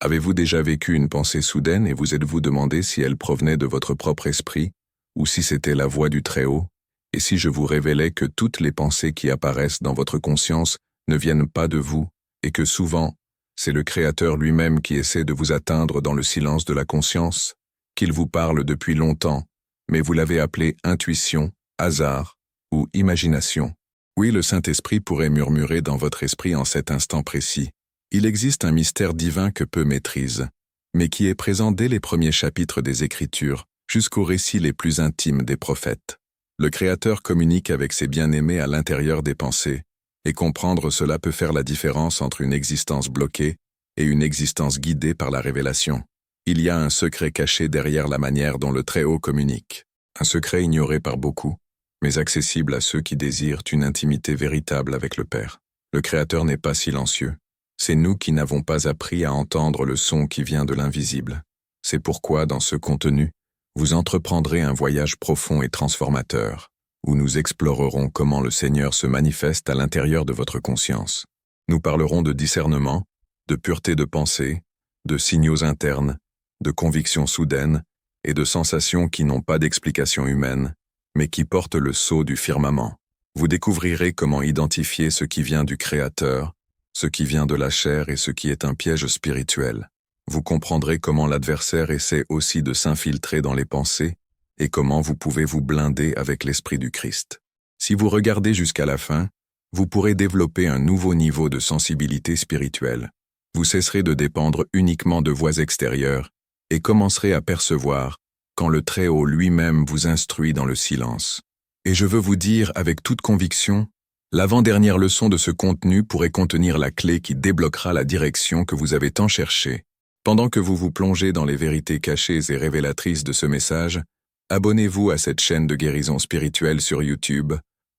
Avez-vous déjà vécu une pensée soudaine et vous êtes-vous demandé si elle provenait de votre propre esprit ou si c'était la voix du Très-Haut? Et si je vous révélais que toutes les pensées qui apparaissent dans votre conscience ne viennent pas de vous et que souvent, c'est le Créateur lui-même qui essaie de vous atteindre dans le silence de la conscience, qu'il vous parle depuis longtemps, mais vous l'avez appelé intuition, hasard ou imagination? Oui, le Saint-Esprit pourrait murmurer dans votre esprit en cet instant précis. Il existe un mystère divin que peu maîtrisent, mais qui est présent dès les premiers chapitres des Écritures, jusqu'aux récits les plus intimes des prophètes. Le Créateur communique avec ses bien-aimés à l'intérieur des pensées, et comprendre cela peut faire la différence entre une existence bloquée et une existence guidée par la révélation. Il y a un secret caché derrière la manière dont le Très-Haut communique, un secret ignoré par beaucoup, mais accessible à ceux qui désirent une intimité véritable avec le Père. Le Créateur n'est pas silencieux. C'est nous qui n'avons pas appris à entendre le son qui vient de l'invisible. C'est pourquoi, dans ce contenu, vous entreprendrez un voyage profond et transformateur, où nous explorerons comment le Seigneur se manifeste à l'intérieur de votre conscience. Nous parlerons de discernement, de pureté de pensée, de signaux internes, de convictions soudaines et de sensations qui n'ont pas d'explication humaine, mais qui portent le sceau du firmament. Vous découvrirez comment identifier ce qui vient du Créateur, ce qui vient de la chair et ce qui est un piège spirituel. Vous comprendrez comment l'adversaire essaie aussi de s'infiltrer dans les pensées et comment vous pouvez vous blinder avec l'Esprit du Christ. Si vous regardez jusqu'à la fin, vous pourrez développer un nouveau niveau de sensibilité spirituelle. Vous cesserez de dépendre uniquement de voix extérieures et commencerez à percevoir quand le Très-Haut lui-même vous instruit dans le silence. Et je veux vous dire avec toute conviction, l'avant-dernière leçon de ce contenu pourrait contenir la clé qui débloquera la direction que vous avez tant cherchée. Pendant que vous vous plongez dans les vérités cachées et révélatrices de ce message, abonnez-vous à cette chaîne de guérison spirituelle sur YouTube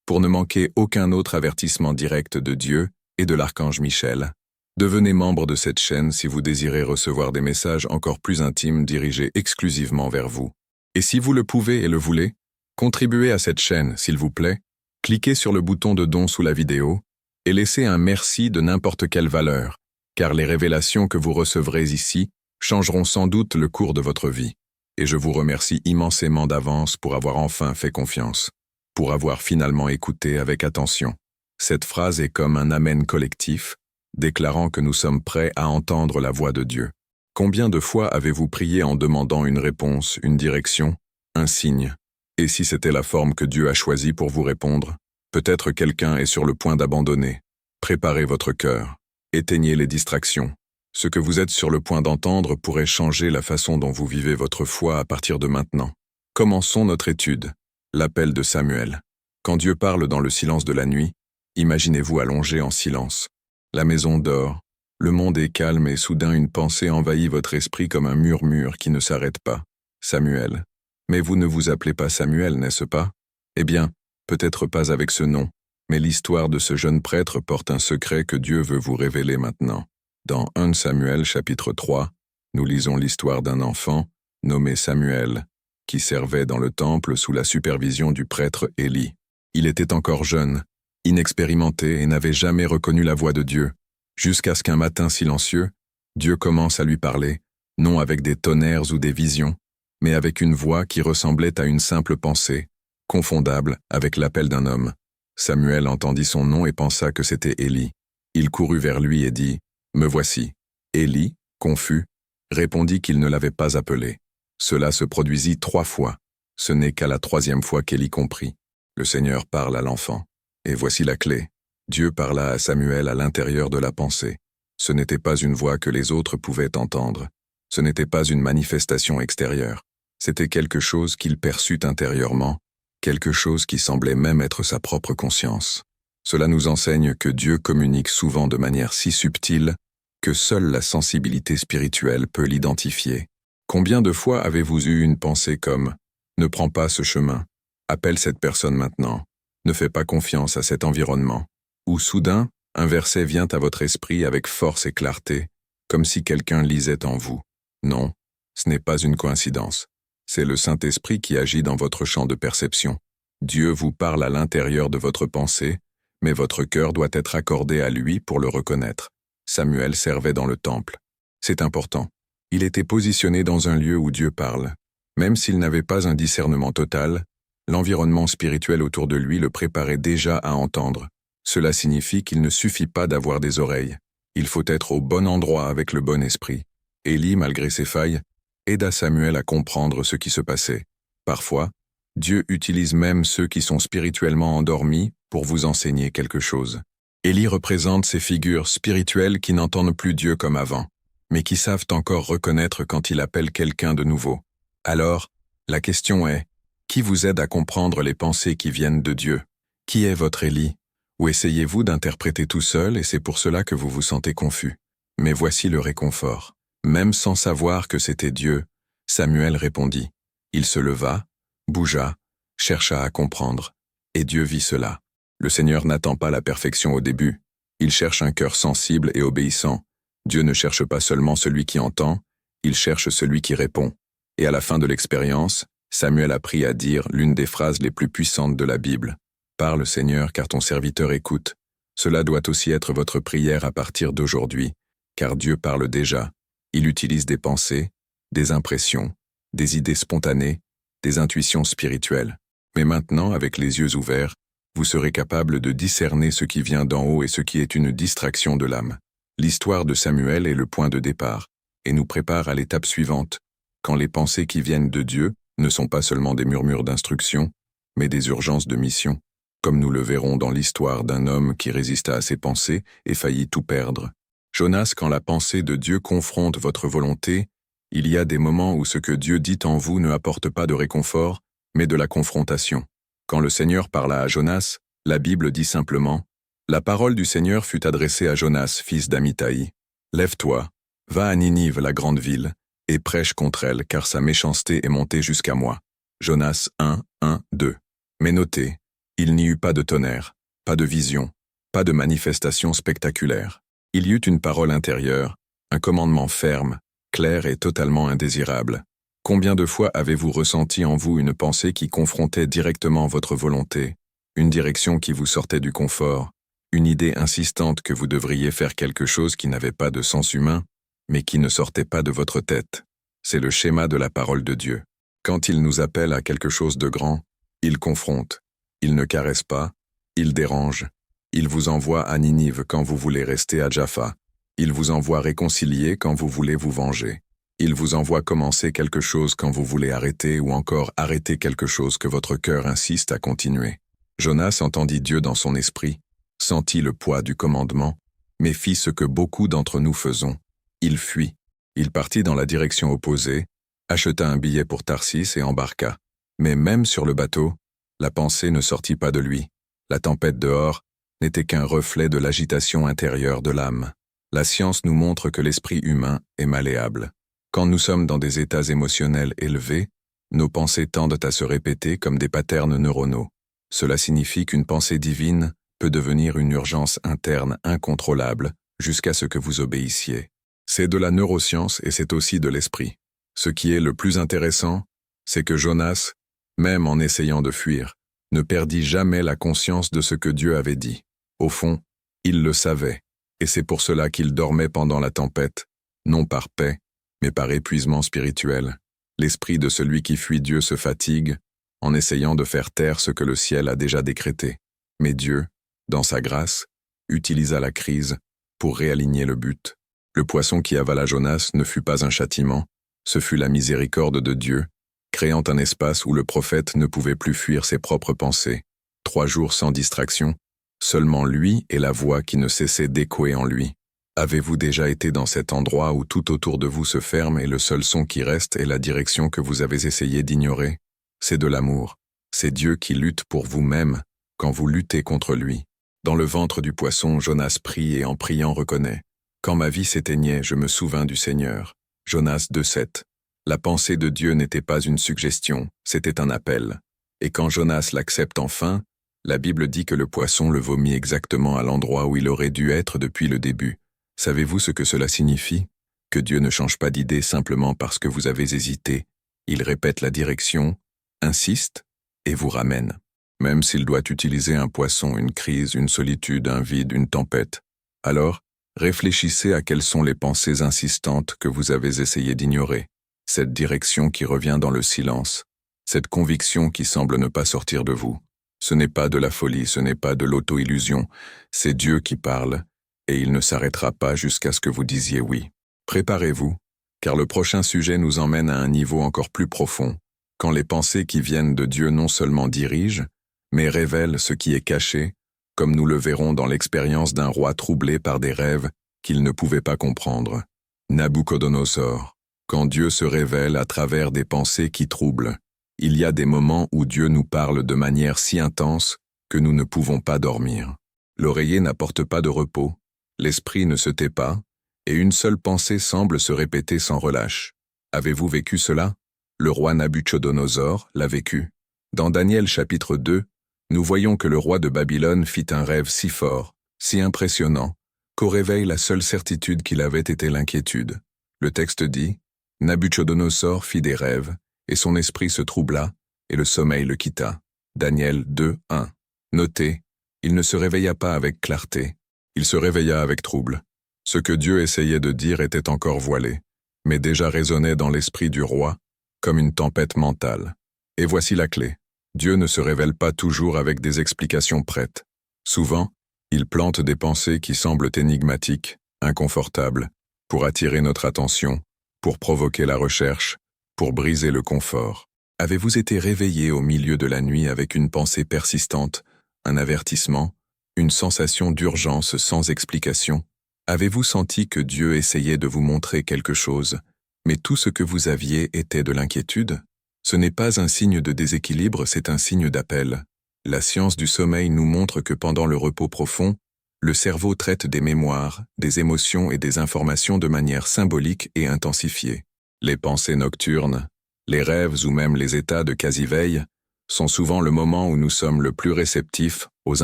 pour ne manquer aucun autre avertissement direct de Dieu et de l'archange Michel. Devenez membre de cette chaîne si vous désirez recevoir des messages encore plus intimes dirigés exclusivement vers vous. Et si vous le pouvez et le voulez, contribuez à cette chaîne, s'il vous plaît. Cliquez sur le bouton de don sous la vidéo et laissez un merci de n'importe quelle valeur, car les révélations que vous recevrez ici changeront sans doute le cours de votre vie. Et je vous remercie immensément d'avance pour avoir enfin fait confiance, pour avoir finalement écouté avec attention. Cette phrase est comme un amen collectif, déclarant que nous sommes prêts à entendre la voix de Dieu. Combien de fois avez-vous prié en demandant une réponse, une direction, un signe? Et si c'était la forme que Dieu a choisie pour vous répondre, peut-être quelqu'un est sur le point d'abandonner. Préparez votre cœur. Éteignez les distractions. Ce que vous êtes sur le point d'entendre pourrait changer la façon dont vous vivez votre foi à partir de maintenant. Commençons notre étude. L'appel de Samuel. Quand Dieu parle dans le silence de la nuit, imaginez-vous allongé en silence. La maison dort, le monde est calme et soudain une pensée envahit votre esprit comme un murmure qui ne s'arrête pas. Samuel. Mais vous ne vous appelez pas Samuel, n'est-ce pas? Eh bien, peut-être pas avec ce nom, mais l'histoire de ce jeune prêtre porte un secret que Dieu veut vous révéler maintenant. Dans 1 Samuel chapitre 3, nous lisons l'histoire d'un enfant, nommé Samuel, qui servait dans le temple sous la supervision du prêtre Élie. Il était encore jeune, inexpérimenté et n'avait jamais reconnu la voix de Dieu, jusqu'à ce qu'un matin silencieux, Dieu commence à lui parler, non avec des tonnerres ou des visions, mais avec une voix qui ressemblait à une simple pensée, confondable avec l'appel d'un homme. Samuel entendit son nom et pensa que c'était Élie. Il courut vers lui et dit « Me voici ». Élie, confus, répondit qu'il ne l'avait pas appelé. Cela se produisit 3 fois. Ce n'est qu'à la 3e fois qu'Élie comprit. Le Seigneur parle à l'enfant. Et voici la clé. Dieu parla à Samuel à l'intérieur de la pensée. Ce n'était pas une voix que les autres pouvaient entendre. Ce n'était pas une manifestation extérieure. C'était quelque chose qu'il perçut intérieurement, quelque chose qui semblait même être sa propre conscience. Cela nous enseigne que Dieu communique souvent de manière si subtile que seule la sensibilité spirituelle peut l'identifier. Combien de fois avez-vous eu une pensée comme « Ne prends pas ce chemin, appelle cette personne maintenant, ne fais pas confiance à cet environnement » ou soudain, un verset vient à votre esprit avec force et clarté, comme si quelqu'un lisait en vous. Non, ce n'est pas une coïncidence. C'est le Saint-Esprit qui agit dans votre champ de perception. Dieu vous parle à l'intérieur de votre pensée, mais votre cœur doit être accordé à lui pour le reconnaître. Samuel servait dans le temple. C'est important. Il était positionné dans un lieu où Dieu parle. Même s'il n'avait pas un discernement total, l'environnement spirituel autour de lui le préparait déjà à entendre. Cela signifie qu'il ne suffit pas d'avoir des oreilles. Il faut être au bon endroit avec le bon esprit. Élie, malgré ses failles, aida Samuel à comprendre ce qui se passait. Parfois, Dieu utilise même ceux qui sont spirituellement endormis pour vous enseigner quelque chose. Élie représente ces figures spirituelles qui n'entendent plus Dieu comme avant, mais qui savent encore reconnaître quand il appelle quelqu'un de nouveau. Alors, la question est, qui vous aide à comprendre les pensées qui viennent de Dieu? Qui est votre Élie? Ou essayez-vous d'interpréter tout seul et c'est pour cela que vous vous sentez confus? Mais voici le réconfort. Même sans savoir que c'était Dieu, Samuel répondit. Il se leva, bougea, chercha à comprendre, et Dieu vit cela. Le Seigneur n'attend pas la perfection au début. Il cherche un cœur sensible et obéissant. Dieu ne cherche pas seulement celui qui entend, il cherche celui qui répond. Et à la fin de l'expérience, Samuel apprit à dire l'une des phrases les plus puissantes de la Bible. « Parle, Seigneur, car ton serviteur écoute. » Cela doit aussi être votre prière à partir d'aujourd'hui, car Dieu parle déjà. Il utilise des pensées, des impressions, des idées spontanées, des intuitions spirituelles. Mais maintenant, avec les yeux ouverts, vous serez capable de discerner ce qui vient d'en haut et ce qui est une distraction de l'âme. L'histoire de Samuel est le point de départ, et nous prépare à l'étape suivante, quand les pensées qui viennent de Dieu ne sont pas seulement des murmures d'instruction, mais des urgences de mission, comme nous le verrons dans l'histoire d'un homme qui résista à ses pensées et faillit tout perdre. Jonas, quand la pensée de Dieu confronte votre volonté, il y a des moments où ce que Dieu dit en vous ne apporte pas de réconfort, mais de la confrontation. Quand le Seigneur parla à Jonas, la Bible dit simplement « La parole du Seigneur fut adressée à Jonas, fils d'Amittai. Lève-toi, va à Ninive, la grande ville, et prêche contre elle, car sa méchanceté est montée jusqu'à moi. » Jonas 1, 1, 2. Mais notez, il n'y eut pas de tonnerre, pas de vision, pas de manifestation spectaculaire. Il y eut une parole intérieure, un commandement ferme, clair et totalement indésirable. Combien de fois avez-vous ressenti en vous une pensée qui confrontait directement votre volonté, une direction qui vous sortait du confort, une idée insistante que vous devriez faire quelque chose qui n'avait pas de sens humain, mais qui ne sortait pas de votre tête? C'est le schéma de la parole de Dieu. Quand il nous appelle à quelque chose de grand, il confronte, il ne caresse pas, il dérange. Il vous envoie à Ninive quand vous voulez rester à Jaffa. Il vous envoie réconcilier quand vous voulez vous venger. Il vous envoie commencer quelque chose quand vous voulez arrêter ou encore arrêter quelque chose que votre cœur insiste à continuer. Jonas entendit Dieu dans son esprit, sentit le poids du commandement, mais fit ce que beaucoup d'entre nous faisons. Il fuit. Il partit dans la direction opposée, acheta un billet pour Tarsis et embarqua. Mais même sur le bateau, la pensée ne sortit pas de lui. La tempête dehors n'était qu'un reflet de l'agitation intérieure de l'âme. La science nous montre que l'esprit humain est malléable. Quand nous sommes dans des états émotionnels élevés, nos pensées tendent à se répéter comme des patterns neuronaux. Cela signifie qu'une pensée divine peut devenir une urgence interne incontrôlable jusqu'à ce que vous obéissiez. C'est de la neuroscience et c'est aussi de l'esprit. Ce qui est le plus intéressant, c'est que Jonas, même en essayant de fuir, ne perdit jamais la conscience de ce que Dieu avait dit. Au fond, il le savait, et c'est pour cela qu'il dormait pendant la tempête, non par paix, mais par épuisement spirituel. L'esprit de celui qui fuit Dieu se fatigue en essayant de faire taire ce que le ciel a déjà décrété. Mais Dieu, dans sa grâce, utilisa la crise pour réaligner le but. Le poisson qui avala Jonas ne fut pas un châtiment, ce fut la miséricorde de Dieu, créant un espace où le prophète ne pouvait plus fuir ses propres pensées. 3 jours sans distraction, seulement lui et la voix qui ne cessait d'échoer en lui. Avez-vous déjà été dans cet endroit où tout autour de vous se ferme et le seul son qui reste est la direction que vous avez essayé d'ignorer? C'est de l'amour. C'est Dieu qui lutte pour vous-même quand vous luttez contre lui. Dans le ventre du poisson, Jonas prie et en priant reconnaît. Quand ma vie s'éteignait, je me souvins du Seigneur. Jonas 2,7. La pensée de Dieu n'était pas une suggestion, c'était un appel. Et quand Jonas l'accepte enfin, la Bible dit que le poisson le vomit exactement à l'endroit où il aurait dû être depuis le début. Savez-vous ce que cela signifie? Que Dieu ne change pas d'idée simplement parce que vous avez hésité. Il répète la direction, insiste et vous ramène. Même s'il doit utiliser un poisson, une crise, une solitude, un vide, une tempête. Alors, Réfléchissez à quelles sont les pensées insistantes que vous avez essayé d'ignorer, cette direction qui revient dans le silence, cette conviction qui semble ne pas sortir de vous. Ce n'est pas de la folie, ce n'est pas de l'auto-illusion, c'est Dieu qui parle, et il ne s'arrêtera pas jusqu'à ce que vous disiez oui. Préparez-vous, car le prochain sujet nous emmène à un niveau encore plus profond, quand les pensées qui viennent de Dieu non seulement dirigent, mais révèlent ce qui est caché, comme nous le verrons dans l'expérience d'un roi troublé par des rêves qu'il ne pouvait pas comprendre. Nabuchodonosor, quand Dieu se révèle à travers des pensées qui troublent, il y a des moments où Dieu nous parle de manière si intense que nous ne pouvons pas dormir. L'oreiller n'apporte pas de repos, l'esprit ne se tait pas, et une seule pensée semble se répéter sans relâche. Avez-vous vécu cela? Le roi Nabuchodonosor l'a vécu. Dans Daniel chapitre 2, nous voyons que le roi de Babylone fit un rêve si fort, si impressionnant, qu'au réveil la seule certitude qu'il avait était l'inquiétude. Le texte dit, Nabuchodonosor fit des rêves, et son esprit se troubla, et le sommeil le quitta. Daniel 2, 1. Notez, il ne se réveilla pas avec clarté, il se réveilla avec trouble. Ce que Dieu essayait de dire était encore voilé, mais déjà résonnait dans l'esprit du roi, comme une tempête mentale. Et voici la clé. Dieu ne se révèle pas toujours avec des explications prêtes. Souvent, il plante des pensées qui semblent énigmatiques, inconfortables, pour attirer notre attention, pour provoquer la recherche, pour briser le confort. Avez-vous été réveillé au milieu de la nuit avec une pensée persistante, un avertissement, une sensation d'urgence sans explication? Avez-vous senti que Dieu essayait de vous montrer quelque chose, mais tout ce que vous aviez était de l'inquiétude? Ce n'est pas un signe de déséquilibre, c'est un signe d'appel. La science du sommeil nous montre que pendant le repos profond, le cerveau traite des mémoires, des émotions et des informations de manière symbolique et intensifiée. Les pensées nocturnes, les rêves ou même les états de quasi-veille sont souvent le moment où nous sommes le plus réceptifs aux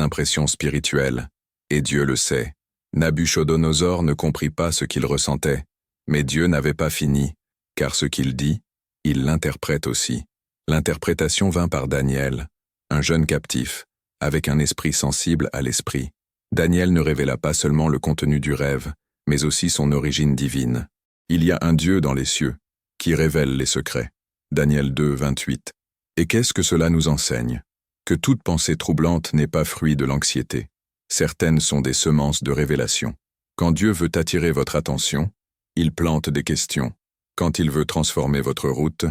impressions spirituelles. Et Dieu le sait. Nabuchodonosor ne comprit pas ce qu'il ressentait, mais Dieu n'avait pas fini, car ce qu'il dit, il l'interprète aussi. L'interprétation vint par Daniel, un jeune captif, avec un esprit sensible à l'esprit. Daniel ne révéla pas seulement le contenu du rêve, mais aussi son origine divine. Il y a un Dieu dans les cieux, qui révèle les secrets. Daniel 2, 28. Et qu'est-ce que cela nous enseigne? Que toute pensée troublante n'est pas fruit de l'anxiété. Certaines sont des semences de révélation. Quand Dieu veut attirer votre attention, il plante des questions. Quand il veut transformer votre route,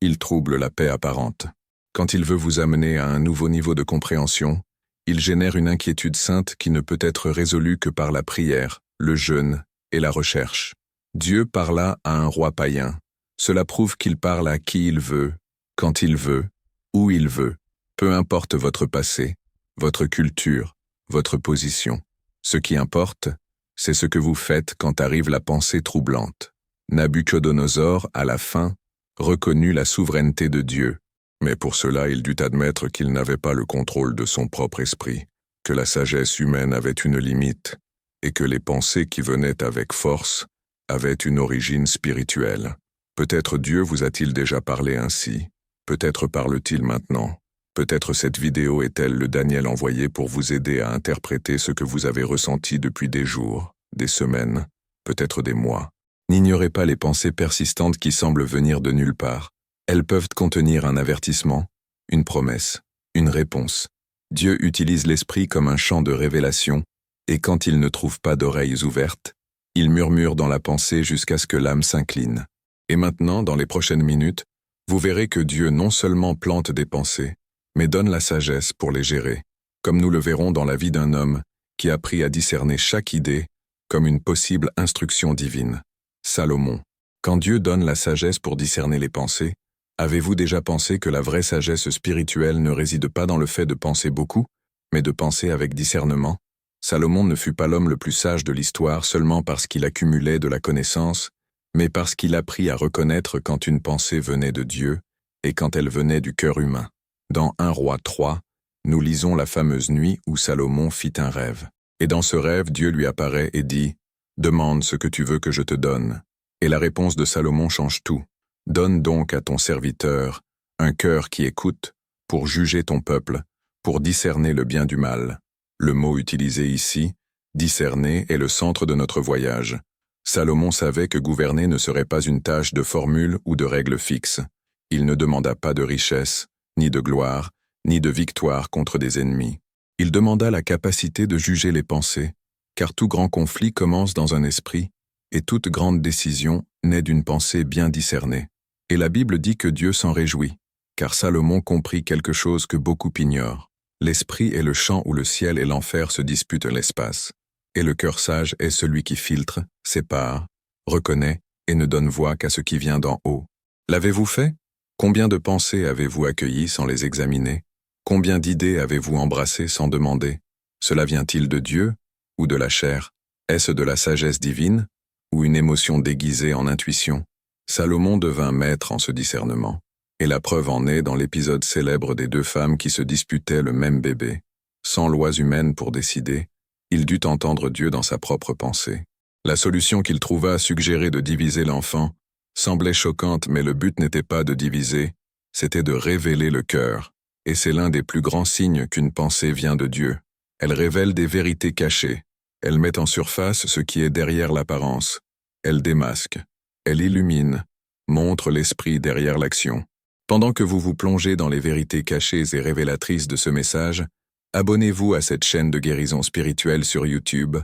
il trouble la paix apparente. Quand il veut vous amener à un nouveau niveau de compréhension, il génère une inquiétude sainte qui ne peut être résolue que par la prière, le jeûne et la recherche. Dieu parla à un roi païen. Cela prouve qu'il parle à qui il veut, quand il veut, où il veut. Peu importe votre passé, votre culture, votre position. Ce qui importe, c'est ce que vous faites quand arrive la pensée troublante. Nabuchodonosor, à la fin, reconnut la souveraineté de Dieu, mais pour cela il dut admettre qu'il n'avait pas le contrôle de son propre esprit, que la sagesse humaine avait une limite, et que les pensées qui venaient avec force avaient une origine spirituelle. Peut-être Dieu vous a-t-il déjà parlé ainsi, peut-être parle-t-il maintenant. Peut-être cette vidéo est-elle le Daniel envoyé pour vous aider à interpréter ce que vous avez ressenti depuis des jours, des semaines, peut-être des mois. N'ignorez pas les pensées persistantes qui semblent venir de nulle part. Elles peuvent contenir un avertissement, une promesse, une réponse. Dieu utilise l'esprit comme un champ de révélation, et quand il ne trouve pas d'oreilles ouvertes, il murmure dans la pensée jusqu'à ce que l'âme s'incline. Et maintenant, dans les prochaines minutes, vous verrez que Dieu non seulement plante des pensées, mais donne la sagesse pour les gérer, comme nous le verrons dans la vie d'un homme qui a appris à discerner chaque idée comme une possible instruction divine. Salomon. Quand Dieu donne la sagesse pour discerner les pensées, avez-vous déjà pensé que la vraie sagesse spirituelle ne réside pas dans le fait de penser beaucoup, mais de penser avec discernement? Salomon ne fut pas l'homme le plus sage de l'histoire seulement parce qu'il accumulait de la connaissance, mais parce qu'il apprit à reconnaître quand une pensée venait de Dieu et quand elle venait du cœur humain. Dans 1 Roi 3, nous lisons la fameuse nuit où Salomon fit un rêve. Et dans ce rêve, Dieu lui apparaît et dit « Demande ce que tu veux que je te donne. » Et la réponse de Salomon change tout. « Donne donc à ton serviteur un cœur qui écoute pour juger ton peuple, pour discerner le bien du mal. » Le mot utilisé ici Discerner est le centre de notre voyage. Salomon savait que gouverner ne serait pas une tâche de formule ou de règles fixes. Il ne demanda pas de richesse, ni de gloire, ni de victoire contre des ennemis. Il demanda la capacité de juger les pensées, car tout grand conflit commence dans un esprit, et toute grande décision naît d'une pensée bien discernée. Et la Bible dit que Dieu s'en réjouit, car Salomon comprit quelque chose que beaucoup ignorent. L'esprit est le champ où le ciel et l'enfer se disputent l'espace. Et le cœur sage est celui qui filtre, sépare, reconnaît et ne donne voix qu'à ce qui vient d'en haut. L'avez-vous fait? Combien de pensées avez-vous accueillies sans les examiner? Combien d'idées avez-vous embrassées sans demander? Cela vient-il de Dieu ou de la chair? Est-ce de la sagesse divine ou une émotion déguisée en intuition? Salomon devint maître en ce discernement. Et la preuve en est dans l'épisode célèbre des deux femmes qui se disputaient le même bébé. Sans lois humaines pour décider, il dut entendre Dieu dans sa propre pensée. La solution qu'il trouva suggérait de diviser l'enfant semblait choquante, mais le but n'était pas de diviser, c'était de révéler le cœur. Et c'est l'un des plus grands signes qu'une pensée vient de Dieu. Elle révèle des vérités cachées. Elle met en surface ce qui est derrière l'apparence. Elle démasque. Elle illumine, montre l'esprit derrière l'action. Pendant que vous vous plongez dans les vérités cachées et révélatrices de ce message, abonnez-vous à cette chaîne de guérison spirituelle sur YouTube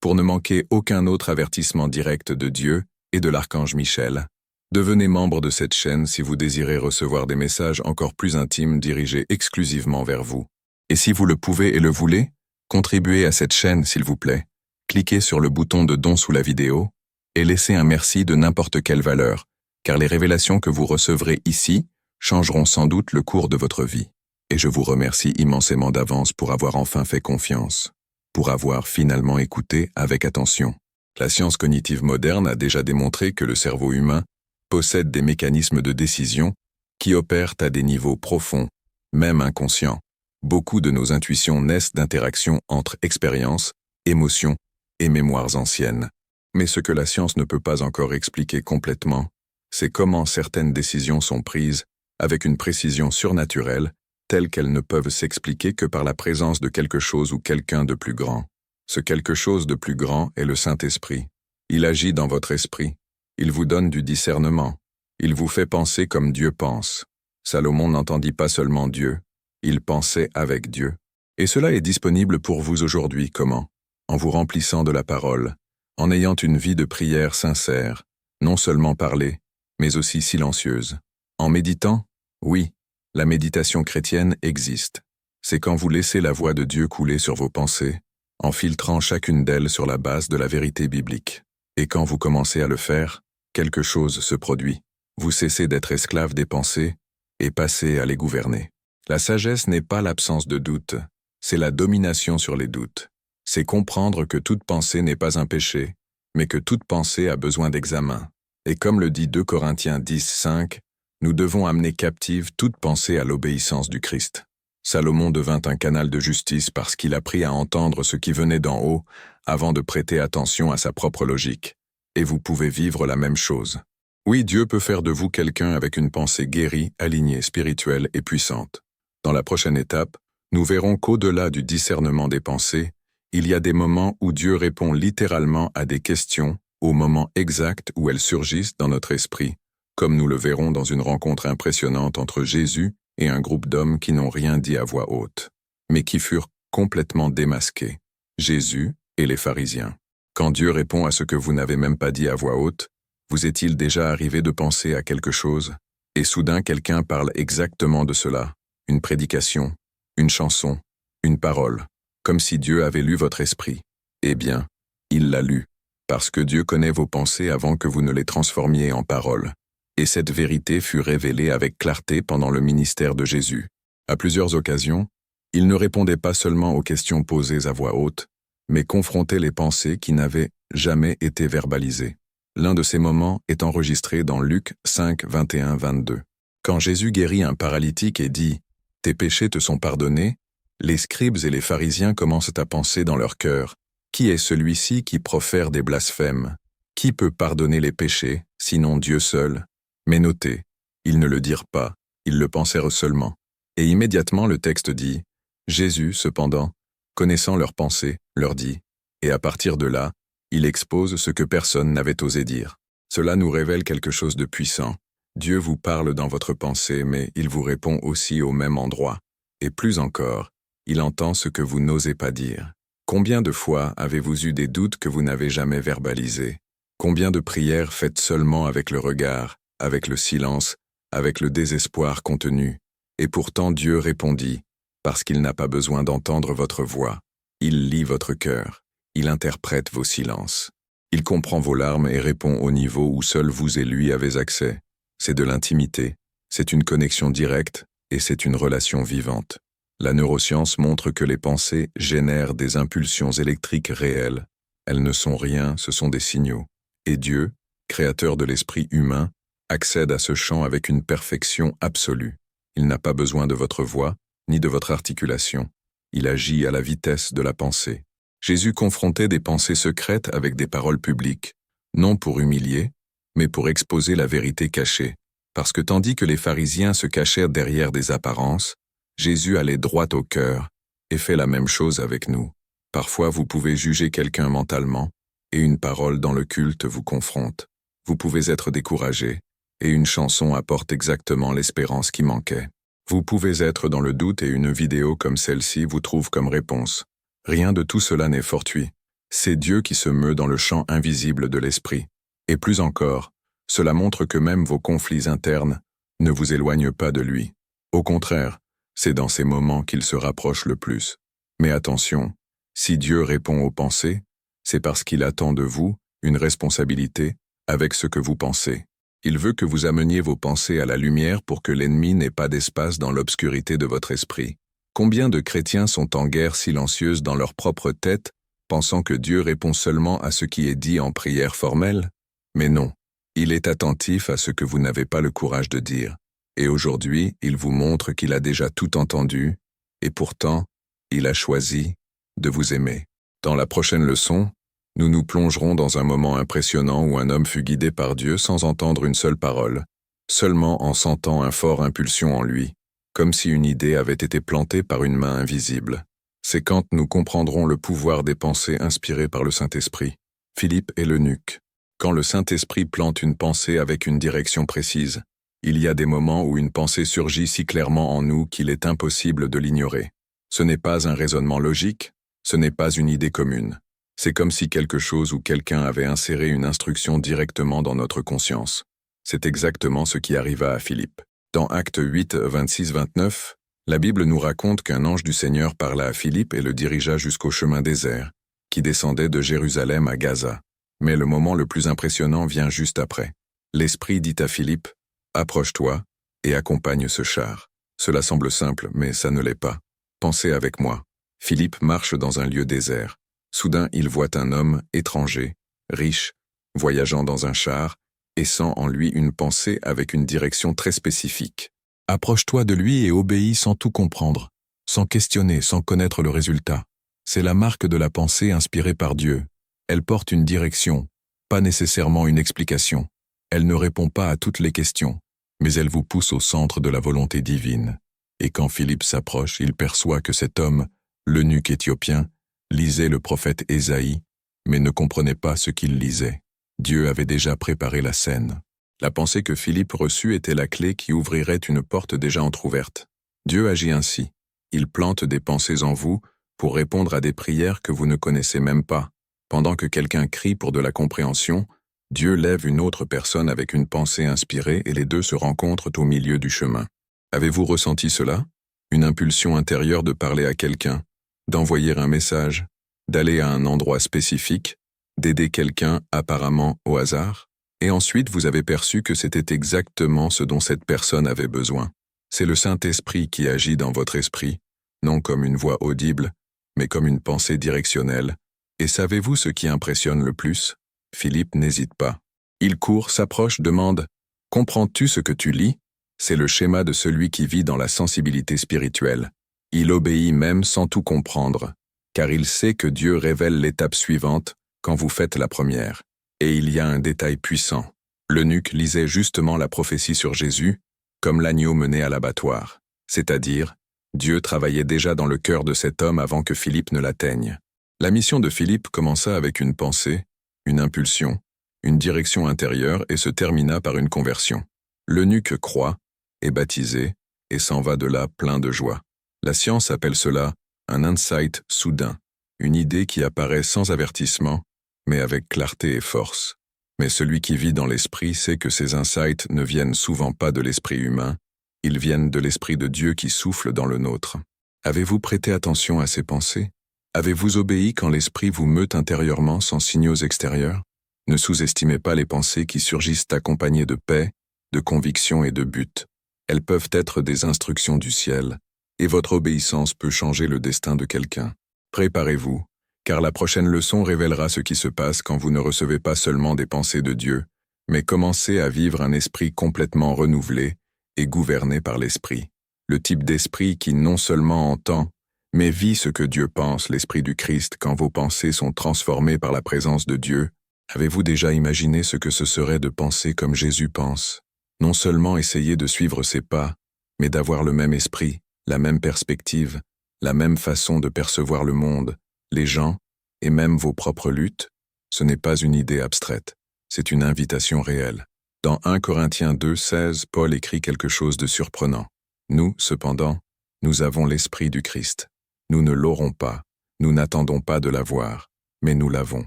pour ne manquer aucun autre avertissement direct de Dieu et de l'archange Michel. Devenez membre de cette chaîne si vous désirez recevoir des messages encore plus intimes dirigés exclusivement vers vous. Et si vous le pouvez et le voulez, contribuez à cette chaîne s'il vous plaît. Cliquez sur le bouton de don sous la vidéo et laissez un merci de n'importe quelle valeur, car les révélations que vous recevrez ici changeront sans doute le cours de votre vie. Et je vous remercie immensément d'avance pour avoir enfin fait confiance, pour avoir finalement écouté avec attention. La science cognitive moderne a déjà démontré que le cerveau humain possède des mécanismes de décision qui opèrent à des niveaux profonds, même inconscients. Beaucoup de nos intuitions naissent d'interactions entre expériences, émotions et mémoires anciennes. Mais ce que la science ne peut pas encore expliquer complètement, c'est comment certaines décisions sont prises avec une précision surnaturelle, telles qu'elles ne peuvent s'expliquer que par la présence de quelque chose ou quelqu'un de plus grand. Ce quelque chose de plus grand est le Saint-Esprit. Il agit dans votre esprit. Il vous donne du discernement. Il vous fait penser comme Dieu pense. Salomon n'entendit pas seulement Dieu, il pensait avec Dieu. Et cela est disponible pour vous aujourd'hui. Comment? En vous remplissant de la parole, en ayant une vie de prière sincère, non seulement parlée, mais aussi silencieuse. En méditant? Oui. La méditation chrétienne existe. C'est quand vous laissez la voix de Dieu couler sur vos pensées, en filtrant chacune d'elles sur la base de la vérité biblique. Et quand vous commencez à le faire, quelque chose se produit. Vous cessez d'être esclave des pensées et passez à les gouverner. La sagesse n'est pas l'absence de doute, c'est la domination sur les doutes. C'est comprendre que toute pensée n'est pas un péché, mais que toute pensée a besoin d'examen. Et comme le dit 2 Corinthiens 10:5, nous devons amener captive toute pensée à l'obéissance du Christ. Salomon devint un canal de justice parce qu'il apprit à entendre ce qui venait d'en haut avant de prêter attention à sa propre logique. Et vous pouvez vivre la même chose. Oui, Dieu peut faire de vous quelqu'un avec une pensée guérie, alignée, spirituelle et puissante. Dans la prochaine étape, nous verrons qu'au-delà du discernement des pensées, il y a des moments où Dieu répond littéralement à des questions au moment exact où elles surgissent dans notre esprit, comme nous le verrons dans une rencontre impressionnante entre Jésus et un groupe d'hommes qui n'ont rien dit à voix haute, mais qui furent complètement démasqués, Jésus et les pharisiens. Quand Dieu répond à ce que vous n'avez même pas dit à voix haute, vous est-il déjà arrivé de penser à quelque chose, et soudain quelqu'un parle exactement de cela, une prédication, une chanson, une parole, comme si Dieu avait lu votre esprit. Eh bien, il l'a lu, parce que Dieu connaît vos pensées avant que vous ne les transformiez en paroles. Et cette vérité fut révélée avec clarté pendant le ministère de Jésus. À plusieurs occasions, il ne répondait pas seulement aux questions posées à voix haute, mais confrontait les pensées qui n'avaient jamais été verbalisées. L'un de ces moments est enregistré dans Luc 5, 21-22. Quand Jésus guérit un paralytique et dit « Tes péchés te sont pardonnés », les scribes et les pharisiens commencent à penser dans leur cœur « Qui est celui-ci qui profère des blasphèmes? Qui peut pardonner les péchés, sinon Dieu seul ?» Mais notez, ils ne le dirent pas, ils le pensèrent seulement. Et immédiatement le texte dit, Jésus, cependant, connaissant leurs pensées, leur dit, Et à partir de là, il expose ce que personne n'avait osé dire. Cela nous révèle quelque chose de puissant. Dieu vous parle dans votre pensée, mais il vous répond aussi au même endroit. Et plus encore, il entend ce que vous n'osez pas dire. Combien de fois avez-vous eu des doutes que vous n'avez jamais verbalisés? Combien de prières faites seulement avec le regard, avec le silence, avec le désespoir contenu? Et pourtant Dieu répondit, parce qu'il n'a pas besoin d'entendre votre voix. Il lit votre cœur, il interprète vos silences. Il comprend vos larmes et répond au niveau où seul vous et lui avez accès. C'est de l'intimité, c'est une connexion directe et c'est une relation vivante. La neuroscience montre que les pensées génèrent des impulsions électriques réelles. Elles ne sont rien, ce sont des signaux. Et Dieu, créateur de l'esprit humain, accède à ce champ avec une perfection absolue. Il n'a pas besoin de votre voix, ni de votre articulation. Il agit à la vitesse de la pensée. Jésus confrontait des pensées secrètes avec des paroles publiques, non pour humilier, mais pour exposer la vérité cachée. Parce que tandis que les pharisiens se cachèrent derrière des apparences, Jésus allait droit au cœur et fait la même chose avec nous. Parfois vous pouvez juger quelqu'un mentalement, et une parole dans le culte vous confronte. Vous pouvez être découragé, et une chanson apporte exactement l'espérance qui manquait. Vous pouvez être dans le doute et une vidéo comme celle-ci vous trouve comme réponse. Rien de tout cela n'est fortuit. C'est Dieu qui se meut dans le champ invisible de l'esprit. Et plus encore, cela montre que même vos conflits internes ne vous éloignent pas de lui. Au contraire, c'est dans ces moments qu'il se rapproche le plus. Mais attention, si Dieu répond aux pensées, c'est parce qu'il attend de vous une responsabilité avec ce que vous pensez. Il veut que vous ameniez vos pensées à la lumière pour que l'ennemi n'ait pas d'espace dans l'obscurité de votre esprit. Combien de chrétiens sont en guerre silencieuse dans leur propre tête, pensant que Dieu répond seulement à ce qui est dit en prière formelle? Mais non, il est attentif à ce que vous n'avez pas le courage de dire. Et aujourd'hui, il vous montre qu'il a déjà tout entendu, et pourtant, il a choisi de vous aimer. Dans la prochaine leçon, nous nous plongerons dans un moment impressionnant où un homme fut guidé par Dieu sans entendre une seule parole, seulement en sentant un fort impulsion en lui, comme si une idée avait été plantée par une main invisible. C'est quand nous comprendrons le pouvoir des pensées inspirées par le Saint-Esprit. Philippe et l'eunuque. Quand le Saint-Esprit plante une pensée avec une direction précise, il y a des moments où une pensée surgit si clairement en nous qu'il est impossible de l'ignorer. Ce n'est pas un raisonnement logique, ce n'est pas une idée commune. C'est comme si quelque chose ou quelqu'un avait inséré une instruction directement dans notre conscience. C'est exactement ce qui arriva à Philippe. Dans Actes 8, 26-29, la Bible nous raconte qu'un ange du Seigneur parla à Philippe et le dirigea jusqu'au chemin désert, qui descendait de Jérusalem à Gaza. Mais le moment le plus impressionnant vient juste après. L'Esprit dit à Philippe, « Approche-toi et accompagne ce char. » Cela semble simple, mais ça ne l'est pas. Pensez avec moi. Philippe marche dans un lieu désert. Soudain, il voit un homme étranger, riche, voyageant dans un char, et sent en lui une pensée avec une direction très spécifique. Approche-toi de lui et obéis sans tout comprendre, sans questionner, sans connaître le résultat. C'est la marque de la pensée inspirée par Dieu. Elle porte une direction, pas nécessairement une explication. Elle ne répond pas à toutes les questions, mais elle vous pousse au centre de la volonté divine. Et quand Philippe s'approche, il perçoit que cet homme, l'eunuque éthiopien, lisait le prophète Ésaïe, mais ne comprenait pas ce qu'il lisait. Dieu avait déjà préparé la scène. La pensée que Philippe reçut était la clé qui ouvrirait une porte déjà entr'ouverte. Dieu agit ainsi. Il plante des pensées en vous pour répondre à des prières que vous ne connaissez même pas. Pendant que quelqu'un crie pour de la compréhension, Dieu lève une autre personne avec une pensée inspirée et les deux se rencontrent au milieu du chemin. Avez-vous ressenti cela? Une impulsion intérieure de parler à quelqu'un, d'envoyer un message, d'aller à un endroit spécifique, d'aider quelqu'un apparemment au hasard? Et ensuite vous avez perçu que c'était exactement ce dont cette personne avait besoin. C'est le Saint-Esprit qui agit dans votre esprit, non comme une voix audible, mais comme une pensée directionnelle. Et savez-vous ce qui impressionne le plus? Philippe n'hésite pas. Il court, s'approche, demande « Comprends-tu ce que tu lis ?» C'est le schéma de celui qui vit dans la sensibilité spirituelle. Il obéit même sans tout comprendre, car il sait que Dieu révèle l'étape suivante quand vous faites la première. Et il y a un détail puissant. L'eunuque lisait justement la prophétie sur Jésus, comme l'agneau mené à l'abattoir. C'est-à-dire, Dieu travaillait déjà dans le cœur de cet homme avant que Philippe ne l'atteigne. La mission de Philippe commença avec une pensée, une impulsion, une direction intérieure et se termina par une conversion. L'eunuque croit, est baptisé, et s'en va de là plein de joie. La science appelle cela un insight soudain, une idée qui apparaît sans avertissement, mais avec clarté et force. Mais celui qui vit dans l'esprit sait que ces insights ne viennent souvent pas de l'esprit humain, ils viennent de l'esprit de Dieu qui souffle dans le nôtre. Avez-vous prêté attention à ces pensées? Avez-vous obéi quand l'esprit vous meut intérieurement sans signaux extérieurs? Ne sous-estimez pas les pensées qui surgissent accompagnées de paix, de conviction et de but. Elles peuvent être des instructions du ciel, et votre obéissance peut changer le destin de quelqu'un. Préparez-vous, car la prochaine leçon révélera ce qui se passe quand vous ne recevez pas seulement des pensées de Dieu, mais commencez à vivre un esprit complètement renouvelé et gouverné par l'esprit. Le type d'esprit qui non seulement entend, mais vit ce que Dieu pense, l'esprit du Christ, quand vos pensées sont transformées par la présence de Dieu. Avez-vous déjà imaginé ce que ce serait de penser comme Jésus pense? Non seulement essayer de suivre ses pas, mais d'avoir le même esprit, la même perspective, la même façon de percevoir le monde, les gens, et même vos propres luttes. Ce n'est pas une idée abstraite, c'est une invitation réelle. Dans 1 Corinthiens 2:16, Paul écrit quelque chose de surprenant. Nous, cependant, nous avons l'esprit du Christ. Nous ne l'aurons pas, nous n'attendons pas de l'avoir, mais nous l'avons.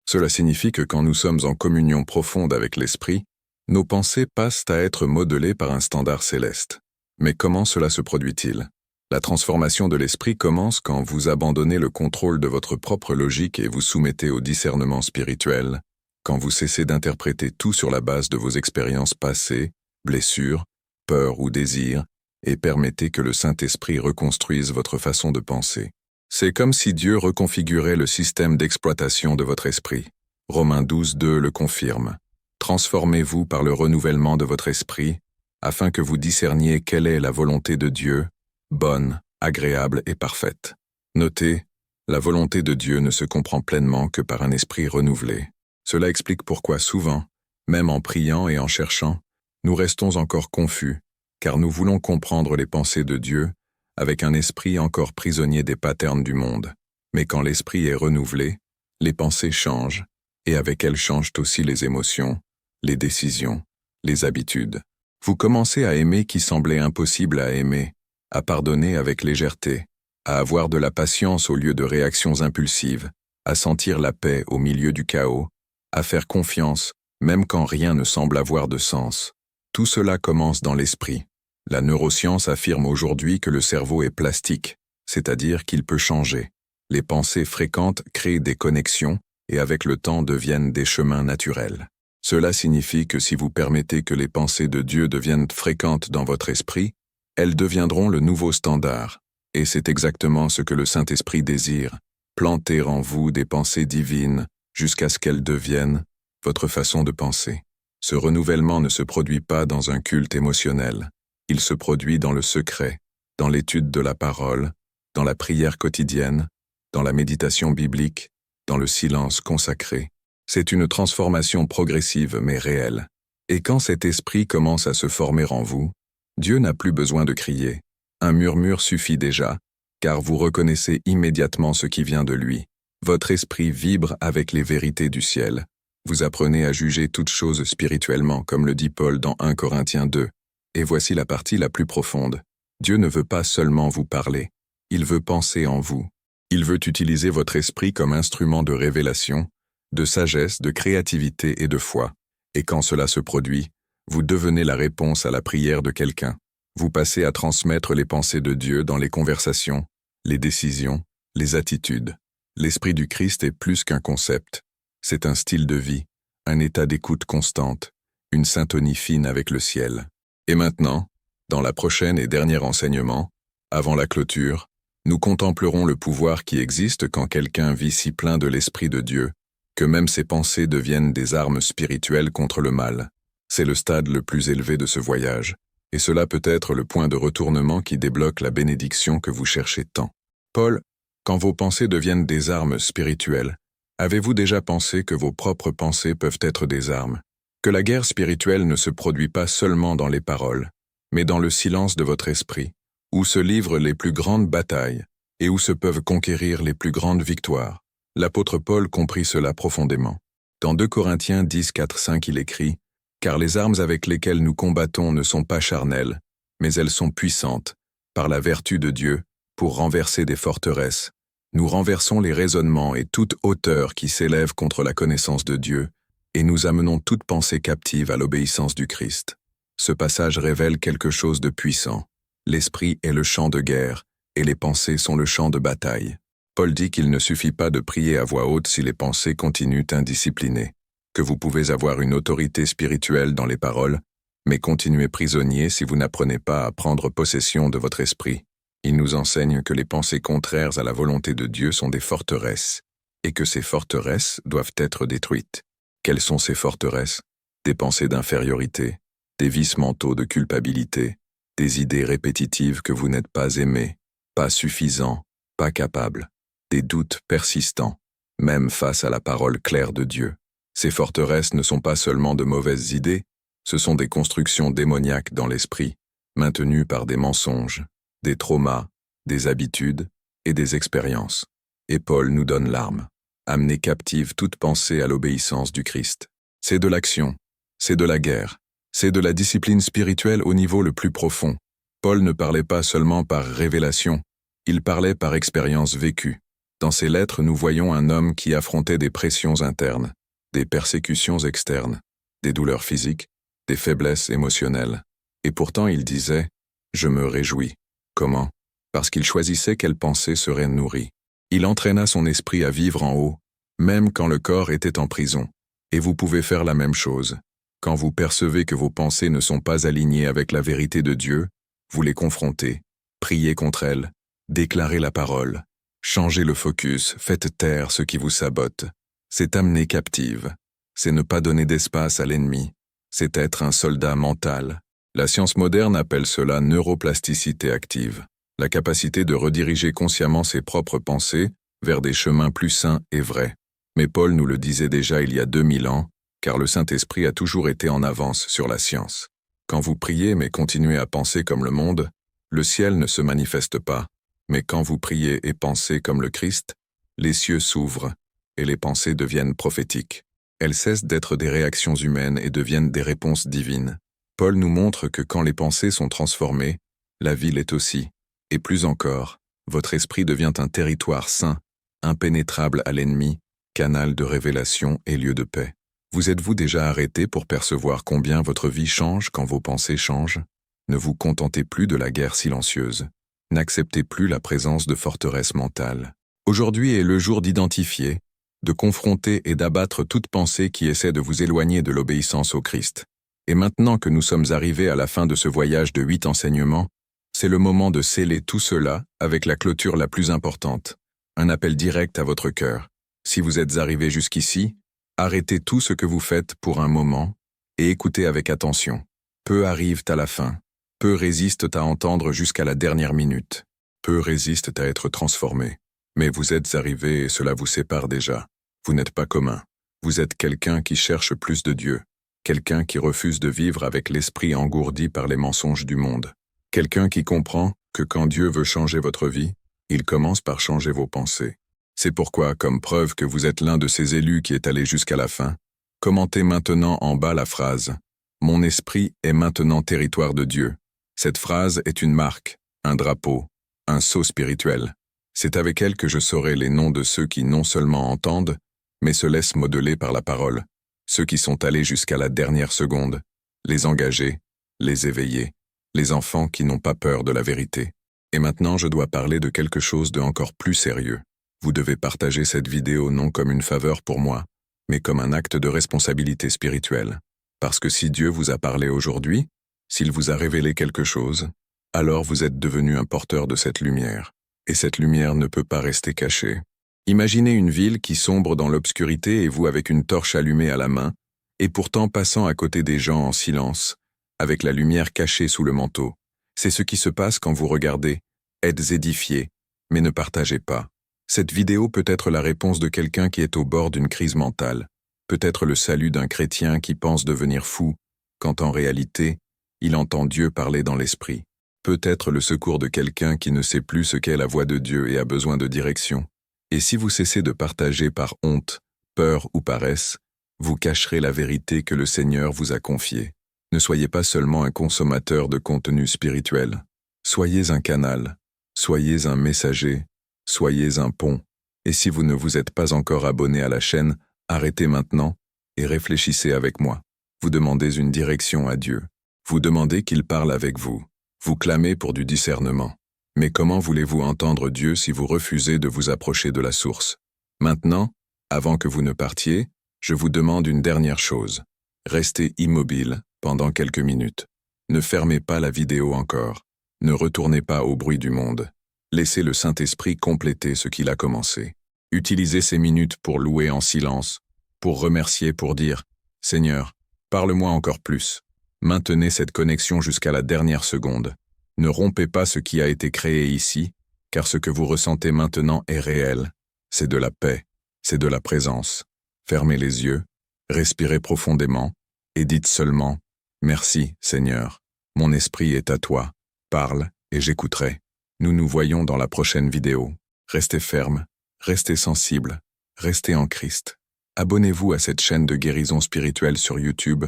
Cela signifie que quand nous sommes en communion profonde avec l'esprit, nos pensées passent à être modelées par un standard céleste. Mais comment cela se produit-il? La transformation de l'esprit commence quand vous abandonnez le contrôle de votre propre logique et vous soumettez au discernement spirituel, quand vous cessez d'interpréter tout sur la base de vos expériences passées, blessures, peurs ou désirs, et permettez que le Saint-Esprit reconstruise votre façon de penser. C'est comme si Dieu reconfigurait le système d'exploitation de votre esprit. Romains 12:2 le confirme. Transformez-vous par le renouvellement de votre esprit, afin que vous discerniez quelle est la volonté de Dieu, bonne, agréable et parfaite. Notez, la volonté de Dieu ne se comprend pleinement que par un esprit renouvelé. Cela explique pourquoi souvent, même en priant et en cherchant, nous restons encore confus, car nous voulons comprendre les pensées de Dieu avec un esprit encore prisonnier des patterns du monde. Mais quand l'esprit est renouvelé, les pensées changent, et avec elles changent aussi les émotions, les décisions, les habitudes. Vous commencez à aimer qui semblait impossible à aimer, à pardonner avec légèreté, à avoir de la patience au lieu de réactions impulsives, à sentir la paix au milieu du chaos, à faire confiance même quand rien ne semble avoir de sens. Tout cela commence dans l'esprit. La neuroscience affirme aujourd'hui que le cerveau est plastique, c'est-à-dire qu'il peut changer. Les pensées fréquentes créent des connexions et avec le temps deviennent des chemins naturels. Cela signifie que si vous permettez que les pensées de Dieu deviennent fréquentes dans votre esprit, elles deviendront le nouveau standard. Et c'est exactement ce que le Saint-Esprit désire, planter en vous des pensées divines jusqu'à ce qu'elles deviennent votre façon de penser. Ce renouvellement ne se produit pas dans un culte émotionnel. Il se produit dans le secret, dans l'étude de la parole, dans la prière quotidienne, dans la méditation biblique, dans le silence consacré. C'est une transformation progressive mais réelle. Et quand cet esprit commence à se former en vous, Dieu n'a plus besoin de crier. Un murmure suffit déjà, car vous reconnaissez immédiatement ce qui vient de lui. Votre esprit vibre avec les vérités du ciel. Vous apprenez à juger toutes choses spirituellement, comme le dit Paul dans 1 Corinthiens 2. Et voici la partie la plus profonde. Dieu ne veut pas seulement vous parler, il veut penser en vous. Il veut utiliser votre esprit comme instrument de révélation, de sagesse, de créativité et de foi. Et quand cela se produit, vous devenez la réponse à la prière de quelqu'un. Vous passez à transmettre les pensées de Dieu dans les conversations, les décisions, les attitudes. L'Esprit du Christ est plus qu'un concept. C'est un style de vie, un état d'écoute constante, une syntonie fine avec le ciel. Et maintenant, dans la prochaine et dernière enseignement, avant la clôture, nous contemplerons le pouvoir qui existe quand quelqu'un vit si plein de l'Esprit de Dieu, que même ses pensées deviennent des armes spirituelles contre le mal. C'est le stade le plus élevé de ce voyage, et cela peut être le point de retournement qui débloque la bénédiction que vous cherchez tant. Paul, quand vos pensées deviennent des armes spirituelles, avez-vous déjà pensé que vos propres pensées peuvent être des armes? Que la guerre spirituelle ne se produit pas seulement dans les paroles, mais dans le silence de votre esprit, où se livrent les plus grandes batailles et où se peuvent conquérir les plus grandes victoires. L'apôtre Paul comprit cela profondément. Dans 2 Corinthiens 10, 4, 5, il écrit « Car les armes avec lesquelles nous combattons ne sont pas charnelles, mais elles sont puissantes, par la vertu de Dieu, pour renverser des forteresses. Nous renversons les raisonnements et toute hauteur qui s'élève contre la connaissance de Dieu, et nous amenons toute pensée captive à l'obéissance du Christ. » Ce passage révèle quelque chose de puissant. L'esprit est le champ de guerre, et les pensées sont le champ de bataille. Paul dit qu'il ne suffit pas de prier à voix haute si les pensées continuent indisciplinées, que vous pouvez avoir une autorité spirituelle dans les paroles, mais continuez prisonnier si vous n'apprenez pas à prendre possession de votre esprit. Il nous enseigne que les pensées contraires à la volonté de Dieu sont des forteresses, et que ces forteresses doivent être détruites. Quelles sont ces forteresses? Des pensées d'infériorité, des vices mentaux de culpabilité, des idées répétitives que vous n'êtes pas aimé, pas suffisant, pas capable, des doutes persistants, même face à la parole claire de Dieu. Ces forteresses ne sont pas seulement de mauvaises idées, ce sont des constructions démoniaques dans l'esprit, maintenues par des mensonges, des traumas, des habitudes et des expériences. Et Paul nous donne l'arme. Amener captive toute pensée à l'obéissance du Christ. C'est de l'action, c'est de la guerre, c'est de la discipline spirituelle au niveau le plus profond. Paul ne parlait pas seulement par révélation, il parlait par expérience vécue. Dans ses lettres, nous voyons un homme qui affrontait des pressions internes, des persécutions externes, des douleurs physiques, des faiblesses émotionnelles. Et pourtant il disait « Je me réjouis ». Comment? Parce qu'il choisissait quelle pensée serait nourrie. Il entraîna son esprit à vivre en haut, même quand le corps était en prison. Et vous pouvez faire la même chose. Quand vous percevez que vos pensées ne sont pas alignées avec la vérité de Dieu, vous les confrontez, priez contre elles, déclarez la parole, changez le focus, faites taire ce qui vous sabote. C'est amener captive. C'est ne pas donner d'espace à l'ennemi. C'est être un soldat mental. La science moderne appelle cela neuroplasticité active. La capacité de rediriger consciemment ses propres pensées vers des chemins plus sains et vrais. Mais Paul nous le disait déjà il y a 2000 ans, car le Saint-Esprit a toujours été en avance sur la science. Quand vous priez mais continuez à penser comme le monde, le ciel ne se manifeste pas. Mais quand vous priez et pensez comme le Christ, les cieux s'ouvrent et les pensées deviennent prophétiques. Elles cessent d'être des réactions humaines et deviennent des réponses divines. Paul nous montre que quand les pensées sont transformées, la vie l'est aussi. Et plus encore, votre esprit devient un territoire saint, impénétrable à l'ennemi, canal de révélation et lieu de paix. Vous êtes-vous déjà arrêté pour percevoir combien votre vie change quand vos pensées changent? Ne vous contentez plus de la guerre silencieuse. N'acceptez plus la présence de forteresses mentales. Aujourd'hui est le jour d'identifier, de confronter et d'abattre toute pensée qui essaie de vous éloigner de l'obéissance au Christ. Et maintenant que nous sommes arrivés à la fin de ce voyage de 8 enseignements, c'est le moment de sceller tout cela avec la clôture la plus importante, un appel direct à votre cœur. Si vous êtes arrivé jusqu'ici, arrêtez tout ce que vous faites pour un moment et écoutez avec attention. Peu arrivent à la fin, peu résistent à entendre jusqu'à la dernière minute, peu résistent à être transformés. Mais vous êtes arrivé et cela vous sépare déjà. Vous n'êtes pas commun. Vous êtes quelqu'un qui cherche plus de Dieu, quelqu'un qui refuse de vivre avec l'esprit engourdi par les mensonges du monde. Quelqu'un qui comprend que quand Dieu veut changer votre vie, il commence par changer vos pensées. C'est pourquoi, comme preuve que vous êtes l'un de ces élus qui est allé jusqu'à la fin, commentez maintenant en bas la phrase « Mon esprit est maintenant territoire de Dieu ». Cette phrase est une marque, un drapeau, un sceau spirituel. C'est avec elle que je saurai les noms de ceux qui non seulement entendent, mais se laissent modeler par la parole, ceux qui sont allés jusqu'à la dernière seconde, les engagés, les éveillés, les enfants qui n'ont pas peur de la vérité. Et maintenant, je dois parler de quelque chose de encore plus sérieux. Vous devez partager cette vidéo non comme une faveur pour moi, mais comme un acte de responsabilité spirituelle. Parce que si Dieu vous a parlé aujourd'hui, s'il vous a révélé quelque chose, alors vous êtes devenu un porteur de cette lumière. Et cette lumière ne peut pas rester cachée. Imaginez une ville qui sombre dans l'obscurité et vous avec une torche allumée à la main, et pourtant passant à côté des gens en silence, avec la lumière cachée sous le manteau. C'est ce qui se passe quand vous regardez, êtes édifiés, mais ne partagez pas. Cette vidéo peut être la réponse de quelqu'un qui est au bord d'une crise mentale, peut-être le salut d'un chrétien qui pense devenir fou, quand en réalité, il entend Dieu parler dans l'esprit. Peut-être le secours de quelqu'un qui ne sait plus ce qu'est la voix de Dieu et a besoin de direction. Et si vous cessez de partager par honte, peur ou paresse, vous cacherez la vérité que le Seigneur vous a confiée. Ne soyez pas seulement un consommateur de contenu spirituel. Soyez un canal, soyez un messager, soyez un pont. Et si vous ne vous êtes pas encore abonné à la chaîne, arrêtez maintenant et réfléchissez avec moi. Vous demandez une direction à Dieu. Vous demandez qu'il parle avec vous. Vous clamez pour du discernement. Mais comment voulez-vous entendre Dieu si vous refusez de vous approcher de la source? Maintenant, avant que vous ne partiez, je vous demande une dernière chose. Restez immobile pendant quelques minutes. Ne fermez pas la vidéo encore. Ne retournez pas au bruit du monde. Laissez le Saint-Esprit compléter ce qu'il a commencé. Utilisez ces minutes pour louer en silence, pour remercier, pour dire « Seigneur, parle-moi encore plus ». Maintenez cette connexion jusqu'à la dernière seconde. Ne rompez pas ce qui a été créé ici, car ce que vous ressentez maintenant est réel. C'est de la paix, c'est de la présence. Fermez les yeux, respirez profondément, et dites seulement « Merci, Seigneur, mon esprit est à toi. Parle, et j'écouterai. » Nous nous voyons dans la prochaine vidéo. Restez ferme, restez sensible, restez en Christ. Abonnez-vous à cette chaîne de guérison spirituelle sur YouTube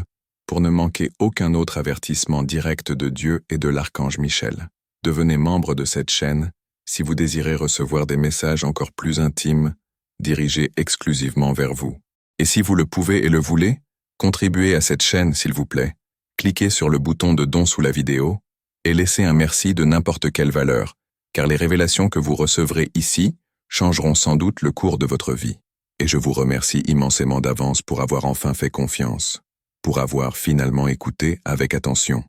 pour ne manquer aucun autre avertissement direct de Dieu et de l'archange Michel. Devenez membre de cette chaîne si vous désirez recevoir des messages encore plus intimes, dirigés exclusivement vers vous. Et si vous le pouvez et le voulez, contribuez à cette chaîne s'il vous plaît. Cliquez sur le bouton de don sous la vidéo et laissez un merci de n'importe quelle valeur, car les révélations que vous recevrez ici changeront sans doute le cours de votre vie. Et je vous remercie immensément d'avance pour avoir enfin fait confiance, pour avoir finalement écouté avec attention.